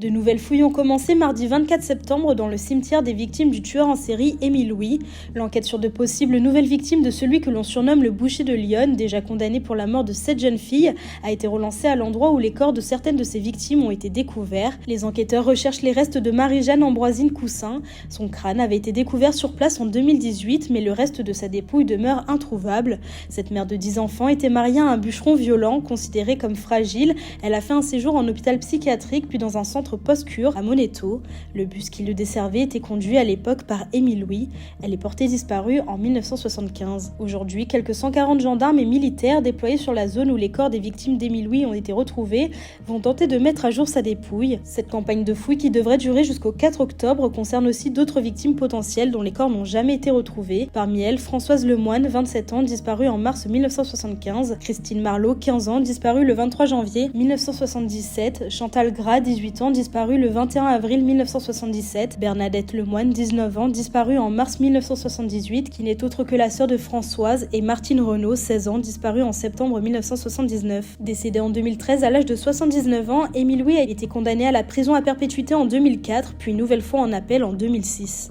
De nouvelles fouilles ont commencé mardi 24 septembre dans le cimetière des victimes du tueur en série Émile Louis. L'enquête sur de possibles nouvelles victimes de celui que l'on surnomme le boucher de Lyon, déjà condamné pour la mort de 7 jeunes filles, a été relancée à l'endroit où les corps de certaines de ses victimes ont été découverts. Les enquêteurs recherchent les restes de Marie-Jeanne Ambroisine Coussin. Son crâne avait été découvert sur place en 2018, mais le reste de sa dépouille demeure introuvable. Cette mère de 10 enfants était mariée à un bûcheron violent, considéré comme fragile. Elle a fait un séjour en hôpital psychiatrique puis dans un centre post-cure à Moneto. Le bus qui le desservait était conduit à l'époque par Émile Louis. Elle est portée disparue en 1975. Aujourd'hui, quelques 140 gendarmes et militaires déployés sur la zone où les corps des victimes d'Émile Louis ont été retrouvés vont tenter de mettre à jour sa dépouille. Cette campagne de fouilles qui devrait durer jusqu'au 4 octobre concerne aussi d'autres victimes potentielles dont les corps n'ont jamais été retrouvés. Parmi elles, Françoise Lemoine, 27 ans, disparue en mars 1975, Christine Marlot, 15 ans, disparue le 23 janvier 1977, Chantal Gras, 18 ans, disparue le 21 avril 1977, Bernadette Lemoine, 19 ans, disparue en mars 1978, qui n'est autre que la sœur de Françoise, et Martine Renaud, 16 ans, disparue en septembre 1979. Décédée en 2013 à l'âge de 79 ans, Émile Louis a été condamné à la prison à perpétuité en 2004, puis une nouvelle fois en appel en 2006.